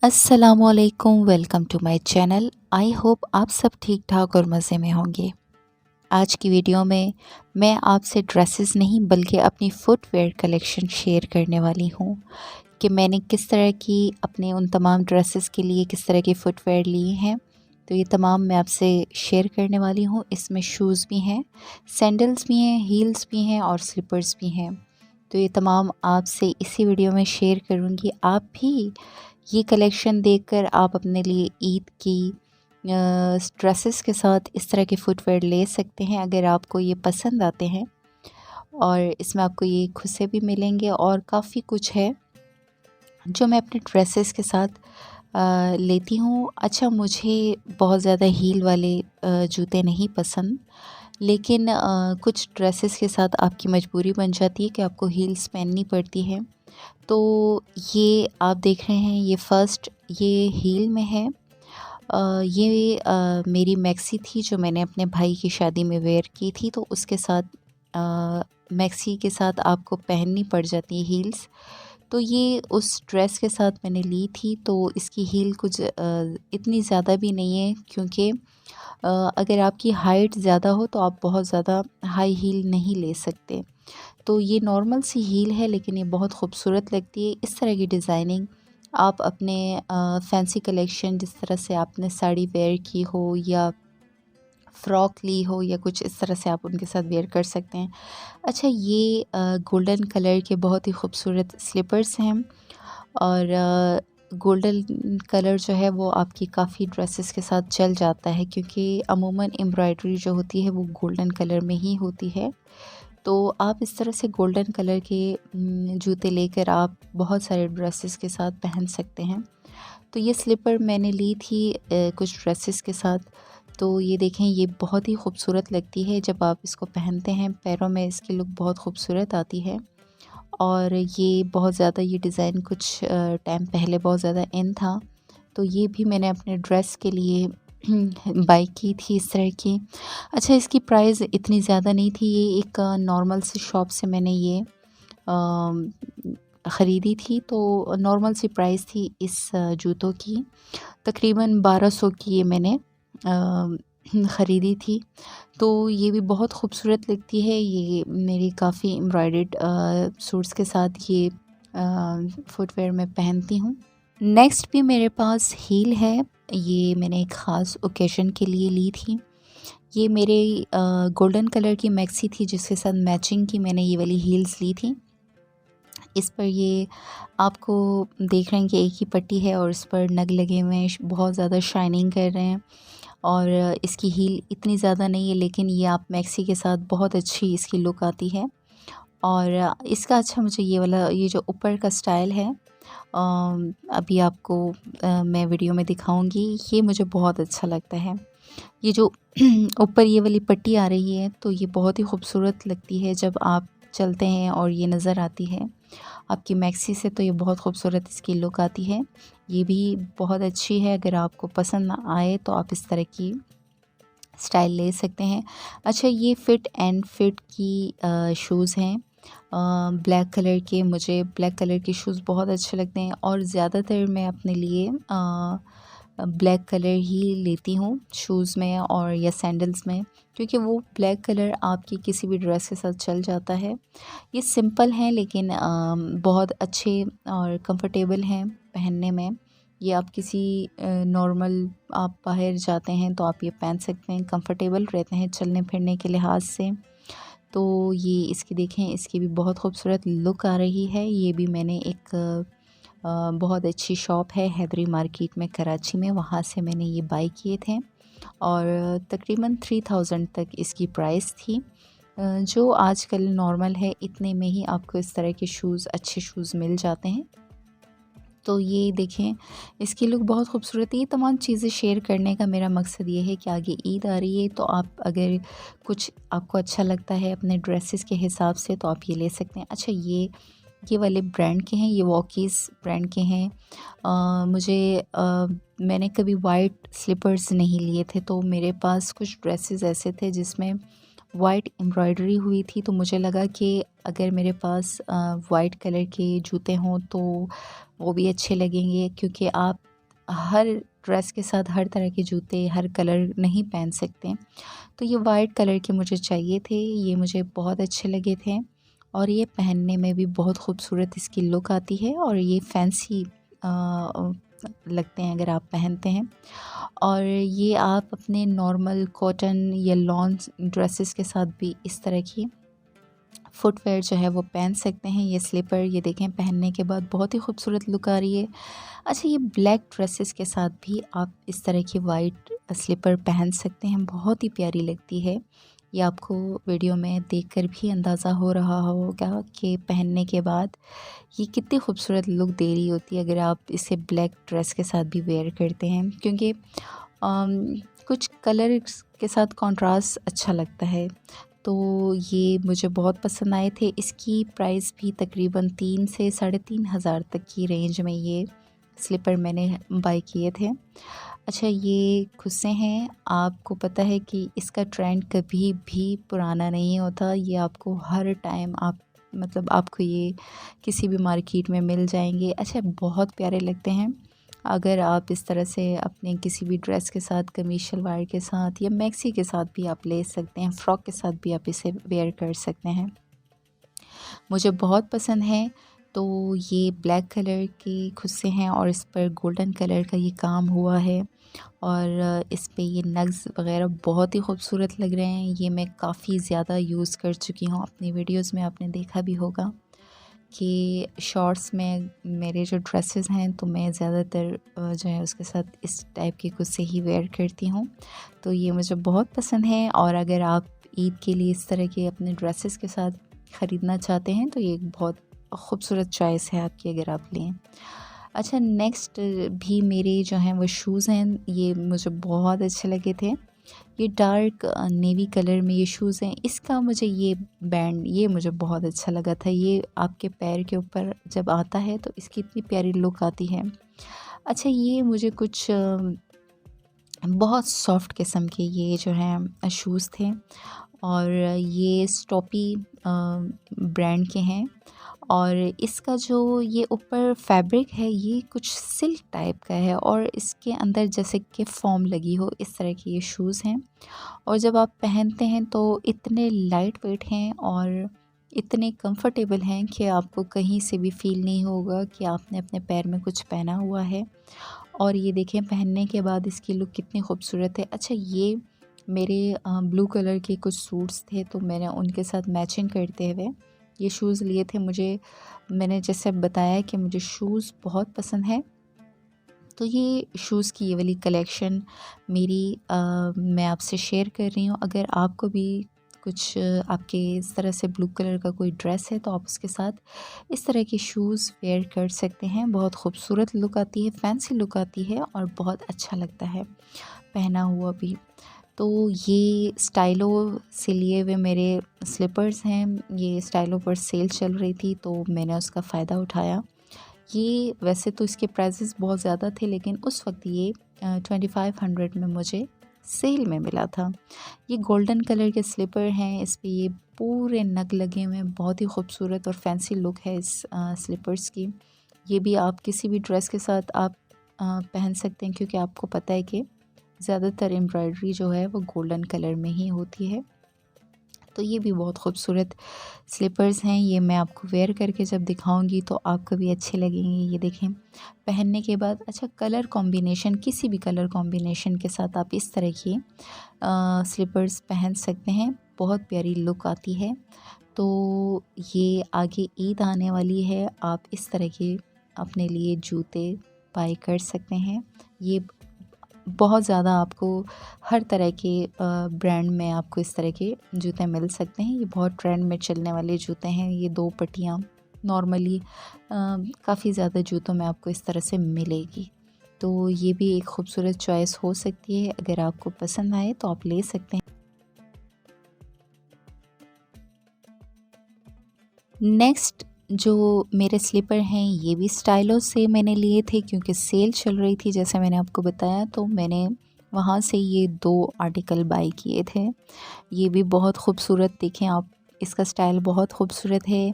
अस्सलामुअलैकुम, welcome to my channel. I hope आप सब ठीक ठाक और मज़े में होंगे। आज की वीडियो में मैं आपसे ड्रेसेस नहीं बल्कि अपनी फुटवेयर कलेक्शन शेयर करने वाली हूँ कि मैंने किस तरह की अपने उन तमाम ड्रेसेस के लिए किस तरह के फुटवेयर लिए हैं। तो ये तमाम मैं आपसे शेयर करने वाली हूँ। इसमें शूज़ भी हैं, सैंडल्स भी हैं, हील्स भी हैं और स्लीपर्स भी हैं। तो ये तमाम आपसे इसी वीडियो में शेयर करूँगी। आप भी ये कलेक्शन देखकर आप अपने लिए ईद की ड्रेसेस के साथ इस तरह के फुटवेयर ले सकते हैं अगर आपको ये पसंद आते हैं। और इसमें आपको ये खुसे भी मिलेंगे और काफ़ी कुछ है जो मैं अपने ड्रेसेस के साथ लेती हूँ। अच्छा, मुझे बहुत ज़्यादा हील वाले जूते नहीं पसंद, लेकिन कुछ ड्रेसेस के साथ आपकी मजबूरी बन जाती है कि आपको हील्स पहननी पड़ती है। तो ये आप देख रहे हैं, ये फ़र्स्ट ये हील में है। ये मेरी मैक्सी थी जो मैंने अपने भाई की शादी में वेयर की थी, तो उसके साथ मैक्सी के साथ आपको पहननी पड़ जाती है हील्स। तो ये उस ड्रेस के साथ मैंने ली थी। तो इसकी हील कुछ इतनी ज़्यादा भी नहीं है, क्योंकि अगर आपकी हाइट ज़्यादा हो तो आप बहुत ज़्यादा हाई हील नहीं ले सकते। तो ये नॉर्मल सी हील है, लेकिन ये बहुत खूबसूरत लगती है। इस तरह की डिज़ाइनिंग आप अपने फैंसी कलेक्शन, जिस तरह से आपने साड़ी वेयर की हो या फ़्रॉक ली हो या कुछ इस तरह से, आप उनके साथ वेयर कर सकते हैं। अच्छा, ये गोल्डन कलर के बहुत ही खूबसूरत स्लीपर्स हैं और गोल्डन कलर जो है वो आपकी काफ़ी ड्रेसेस के साथ चल जाता है, क्योंकि अमूमन एम्ब्रॉयडरी जो होती है वो गोल्डन कलर में ही होती है। तो आप इस तरह से गोल्डन कलर के जूते लेकर आप बहुत सारे ड्रेसेस के साथ पहन सकते हैं। तो ये स्लीपर मैंने ली थी कुछ ड्रेसेस के साथ। तो ये देखें, ये बहुत ही खूबसूरत लगती है जब आप इसको पहनते हैं। पैरों में इसकी लुक बहुत खूबसूरत आती है। और ये बहुत ज़्यादा, ये डिज़ाइन कुछ टाइम पहले बहुत ज़्यादा इन था। तो ये भी मैंने अपने ड्रेस के लिए बाय की थी इस तरह की। अच्छा, इसकी प्राइस इतनी ज़्यादा नहीं थी। ये एक नॉर्मल सी शॉप से मैंने ये ख़रीदी थी। तो नॉर्मल सी प्राइस थी इस जूतों की, तकरीबन 1200 की ये मैंने ख़रीदी थी। तो ये भी बहुत खूबसूरत लगती है। ये मेरी काफ़ी एम्ब्रॉयडर्ड सूट्स के साथ ये फुटवेयर मैं पहनती हूँ। नेक्स्ट भी मेरे पास हील है। ये मैंने एक ख़ास ओकेज़न के लिए ली थी। ये मेरे गोल्डन कलर की मैक्सी थी जिसके साथ मैचिंग की मैंने ये वाली हील्स ली थी। इस पर ये आपको देख रहे हैं कि एक ही पट्टी है और इस पर नग लगे हुए हैं, बहुत ज़्यादा शाइनिंग कर रहे हैं। और इसकी हील इतनी ज़्यादा नहीं है, लेकिन ये आप मैक्सी के साथ बहुत अच्छी इसकी लुक आती है। और इसका अच्छा, मुझे ये वाला, ये जो ऊपर का स्टाइल है, अभी आपको मैं वीडियो में दिखाऊंगी, ये मुझे बहुत अच्छा लगता है। ये जो ऊपर ये वाली पट्टी आ रही है, तो ये बहुत ही खूबसूरत लगती है जब आप चलते हैं और ये नज़र आती है आपकी मैक्सी से। तो ये बहुत खूबसूरत इसकी लुक आती है। ये भी बहुत अच्छी है। अगर आपको पसंद ना आए तो आप इस तरह की स्टाइल ले सकते हैं। अच्छा, ये फ़िट एंड फिट की शूज़ हैं, ब्लैक कलर के। मुझे ब्लैक कलर के शूज़ बहुत अच्छे लगते हैं और ज़्यादातर मैं अपने लिए ब्लैक कलर ही लेती हूँ शूज़ में और या सैंडल्स में, क्योंकि वो ब्लैक कलर आपकी किसी भी ड्रेस के साथ चल जाता है। ये सिंपल हैं, लेकिन बहुत अच्छे और कंफर्टेबल हैं पहनने में। ये आप किसी नॉर्मल, आप बाहर जाते हैं तो आप ये पहन सकते हैं, कंफर्टेबल रहते हैं चलने फिरने के लिहाज से। तो ये इसकी देखें, इसकी भी बहुत खूबसूरत लुक आ रही है। ये भी मैंने एक बहुत अच्छी शॉप है हैदरी मार्केट में कराची में, वहाँ से मैंने ये बाय किए थे और तकरीबन 3000 तक इसकी प्राइस थी। जो आजकल नॉर्मल है, इतने में ही आपको इस तरह के शूज़, अच्छे शूज़ मिल जाते हैं। तो ये देखें, इसकी लुक बहुत खूबसूरत है। ये तमाम चीज़ें शेयर करने का मेरा मकसद ये है कि आगे ईद आ रही है, तो आप अगर कुछ आपको अच्छा लगता है अपने ड्रेसेस के हिसाब से तो आप ये ले सकते हैं। अच्छा, ये वाले ब्रांड के हैं, ये वॉकीज़ ब्रांड के हैं। मैंने कभी वाइट स्लीपर्स नहीं लिए थे, तो मेरे पास कुछ ड्रेसेस ऐसे थे जिसमें वाइट एम्ब्रॉयडरी हुई थी। तो मुझे लगा कि अगर मेरे पास वाइट कलर के जूते हों तो वो भी अच्छे लगेंगे, क्योंकि आप हर ड्रेस के साथ हर तरह के जूते हर कलर नहीं पहन सकते। तो ये वाइट कलर के मुझे चाहिए थे, ये मुझे बहुत अच्छे लगे थे और ये पहनने में भी बहुत खूबसूरत इसकी लुक आती है और ये फैंसी लगते हैं अगर आप पहनते हैं। और ये आप अपने नॉर्मल कॉटन या लॉन ड्रेसेस के साथ भी इस तरह की फुटवेयर जो है वो पहन सकते हैं। ये स्लीपर ये देखें पहनने के बाद बहुत ही खूबसूरत लुक आ रही है। अच्छा, ये ब्लैक ड्रेसेस के साथ भी आप इस तरह की वाइट स्लीपर पहन सकते हैं, बहुत ही प्यारी लगती है। ये आपको वीडियो में देखकर भी अंदाज़ा हो रहा होगा कि पहनने के बाद ये कितनी खूबसूरत लुक दे रही होती है अगर आप इसे ब्लैक ड्रेस के साथ भी वेयर करते हैं, क्योंकि कुछ कलर्स के साथ कॉन्ट्रास्ट अच्छा लगता है। तो ये मुझे बहुत पसंद आए थे। इसकी प्राइस भी तकरीबन 3 से 3,500 तक की रेंज में ये स्लीपर मैंने बाय किए थे। अच्छा, ये खुद से हैं, आपको पता है कि इसका ट्रेंड कभी भी पुराना नहीं होता। ये आपको हर टाइम आपको ये किसी भी मार्केट में मिल जाएंगे। अच्छा, बहुत प्यारे लगते हैं। अगर आप इस तरह से अपने किसी भी ड्रेस के साथ, कमीज शलवार के साथ या मैक्सी के साथ भी आप ले सकते हैं, फ़्रॉक के साथ भी आप इसे वेयर कर सकते हैं। मुझे बहुत पसंद है। तो ये ब्लैक कलर की खुद से हैं और इस पर गोल्डन कलर का ये काम हुआ है और इस पे ये नग्स वग़ैरह बहुत ही खूबसूरत लग रहे हैं। ये मैं काफ़ी ज़्यादा यूज़ कर चुकी हूँ अपनी वीडियोज़ में, आपने देखा भी होगा कि शॉर्ट्स में मेरे जो ड्रेसेस हैं तो मैं ज़्यादातर जो है उसके साथ इस टाइप के कुछ से ही वेयर करती हूँ। तो ये मुझे बहुत पसंद है और अगर आप ईद के लिए इस तरह के अपने ड्रेसेस के साथ ख़रीदना चाहते हैं तो ये एक बहुत खूबसूरत चॉइस है आपकी अगर आप लें। अच्छा, नेक्स्ट भी मेरे जो हैं वो शूज़ हैं, ये मुझे बहुत अच्छे लगे थे। ये डार्क नेवी कलर में ये शूज़ हैं। इसका मुझे ये बैंड ये मुझे बहुत अच्छा लगा था। ये आपके पैर के ऊपर जब आता है तो इसकी इतनी प्यारी लुक आती है। अच्छा, ये मुझे कुछ बहुत सॉफ्ट किस्म के ये जो हैं शूज़ थे और ये स्टॉपी ब्रांड के हैं और इसका जो ये ऊपर फैब्रिक है ये कुछ सिल्क टाइप का है और इसके अंदर जैसे कि फ़ॉर्म लगी हो, इस तरह के ये शूज़ हैं। और जब आप पहनते हैं तो इतने लाइट वेट हैं और इतने कंफर्टेबल हैं कि आपको कहीं से भी फ़ील नहीं होगा कि आपने अपने पैर में कुछ पहना हुआ है। और ये देखें पहनने के बाद इसकी लुक कितनी खूबसूरत है। अच्छा, ये मेरे ब्लू कलर के कुछ सूट्स थे तो मैंने उनके साथ मैचिंग करते हुए ये शूज़ लिए थे। मैंने जैसे बताया कि मुझे शूज़ बहुत पसंद है, तो ये शूज़ की ये वाली कलेक्शन मैं आपसे शेयर कर रही हूँ। अगर आपको भी कुछ आपके इस तरह से ब्लू कलर का कोई ड्रेस है तो आप उसके साथ इस तरह के शूज़ वेयर कर सकते हैं। बहुत खूबसूरत लुक आती है, फैंसी लुक आती है और बहुत अच्छा लगता है पहना हुआ भी। तो ये स्टाइलो से लिए हुए मेरे स्लीपर्स हैं। ये स्टाइलो पर सेल चल रही थी तो मैंने उसका फ़ायदा उठाया। ये वैसे तो इसके प्राइसेस बहुत ज़्यादा थे लेकिन उस वक्त ये 2500 में मुझे सेल में मिला था। ये गोल्डन कलर के स्लीपर हैं, इस पे ये पूरे नग लगे हुए हैं। बहुत ही खूबसूरत और फैंसी लुक है इस स्लीपर्स की। ये भी आप किसी भी ड्रेस के साथ आप पहन सकते हैं, क्योंकि आपको पता है कि ज़्यादातर एम्ब्रॉयडरी जो है वो गोल्डन कलर में ही होती है। तो ये भी बहुत खूबसूरत स्लीपर्स हैं। ये मैं आपको वेयर करके जब दिखाऊंगी तो आपको भी अच्छे लगेंगे। ये देखें पहनने के बाद। अच्छा, कलर कॉम्बिनेशन, किसी भी कलर कॉम्बिनेशन के साथ आप इस तरह की स्लीपर्स पहन सकते हैं, बहुत प्यारी लुक आती है। तो ये आगे ईद आने वाली है, आप इस तरह के अपने लिए जूते बाय कर सकते हैं। ये बहुत ज़्यादा आपको हर तरह के ब्रांड में आपको इस तरह के जूते मिल सकते हैं। ये बहुत ट्रेंड में चलने वाले जूते हैं। ये 2 पट्टियाँ नॉर्मली काफ़ी ज़्यादा जूतों में आपको इस तरह से मिलेगी। तो ये भी एक खूबसूरत चॉइस हो सकती है, अगर आपको पसंद आए तो आप ले सकते हैं। नेक्स्ट जो मेरे स्लीपर हैं ये भी स्टाइलो से मैंने लिए थे, क्योंकि सेल चल रही थी जैसे मैंने आपको बताया, तो मैंने वहाँ से ये 2 आर्टिकल बाय किए थे। ये भी बहुत खूबसूरत, देखें आप, इसका स्टाइल बहुत खूबसूरत है।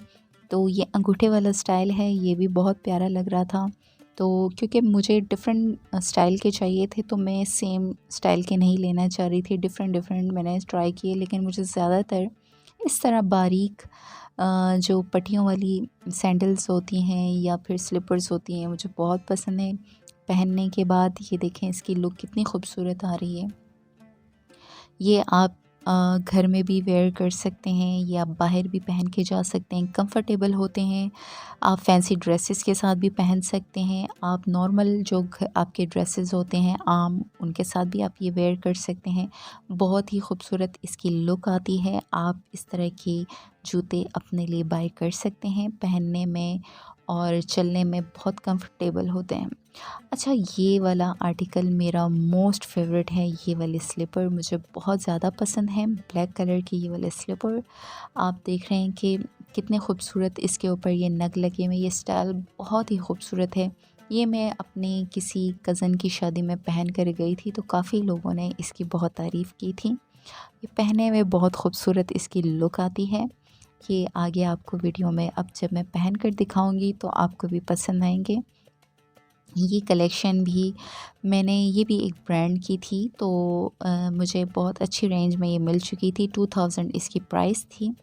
तो ये अंगूठे वाला स्टाइल है, ये भी बहुत प्यारा लग रहा था। तो क्योंकि मुझे डिफरेंट स्टाइल के चाहिए थे तो मैं सेम स्टाइल के नहीं लेना चाह रही थी, डिफरेंट डिफरेंट मैंने ट्राई किए, लेकिन मुझे ज़्यादातर इस तरह बारीक जो पट्टियों वाली सैंडल्स होती हैं या फिर स्लीपर्स होती हैं मुझे बहुत पसंद है। पहनने के बाद ये देखें इसकी लुक कितनी खूबसूरत आ रही है। ये आप घर में भी वेयर कर सकते हैं, ये आप बाहर भी पहन के जा सकते हैं, कंफर्टेबल होते हैं। आप फैंसी ड्रेसेस के साथ भी पहन सकते हैं, आप नॉर्मल जो आपके ड्रेसेस होते हैं आम, उनके साथ भी आप ये वेयर कर सकते हैं। बहुत ही खूबसूरत इसकी लुक आती है। आप इस तरह के जूते अपने लिए बाय कर सकते हैं, पहनने में और चलने में बहुत कंफर्टेबल होते हैं। अच्छा, ये वाला आर्टिकल मेरा मोस्ट फेवरेट है। ये वाले स्लीपर मुझे बहुत ज़्यादा पसंद है, ब्लैक कलर की ये वाले स्लीपर। आप देख रहे हैं कि कितने खूबसूरत इसके ऊपर ये नग लगे हुए, ये स्टाइल बहुत ही खूबसूरत है। ये मैं अपनी किसी कज़न की शादी में पहन कर गई थी तो काफ़ी लोगों ने इसकी बहुत तारीफ़ की थी। ये पहने में बहुत खूबसूरत इसकी लुक आती है। ये आगे आपको वीडियो में अब जब मैं पहन कर दिखाऊंगी तो आपको भी पसंद आएंगे। ये कलेक्शन भी मैंने ये भी एक ब्रांड की थी तो मुझे बहुत अच्छी रेंज में ये मिल चुकी थी। 2000 इसकी प्राइस थी।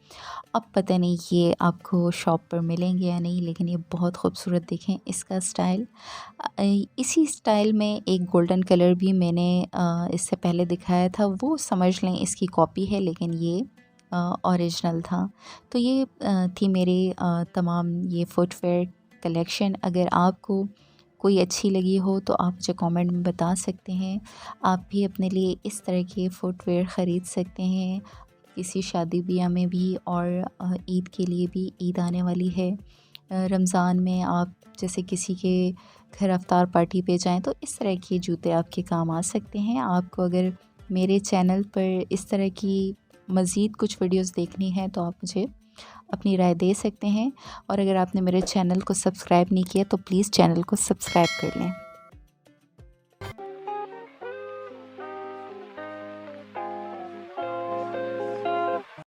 अब पता नहीं ये आपको शॉप पर मिलेंगे या नहीं, लेकिन ये बहुत खूबसूरत देखें इसका स्टाइल। इसी स्टाइल में एक गोल्डन कलर भी मैंने इससे पहले दिखाया था, वो समझ लें इसकी कॉपी है, लेकिन ये ओरिजिनल था। तो ये थी मेरी तमाम ये फुटवेयर कलेक्शन। अगर आपको कोई अच्छी लगी हो तो आप मुझे कमेंट में बता सकते हैं। आप भी अपने लिए इस तरह के फुटवेयर ख़रीद सकते हैं किसी शादी ब्याह में भी, और ईद के लिए भी, ईद आने वाली है। रमज़ान में आप जैसे किसी के घर अफ्तार पार्टी पे जाएं तो इस तरह के जूते आपके काम आ सकते हैं। आपको अगर मेरे चैनल पर इस तरह की मज़ीद कुछ वीडियोस देखनी है तो आप मुझे अपनी राय दे सकते हैं। और अगर आपने मेरे चैनल को सब्सक्राइब नहीं किया तो प्लीज़ चैनल को सब्सक्राइब कर लें।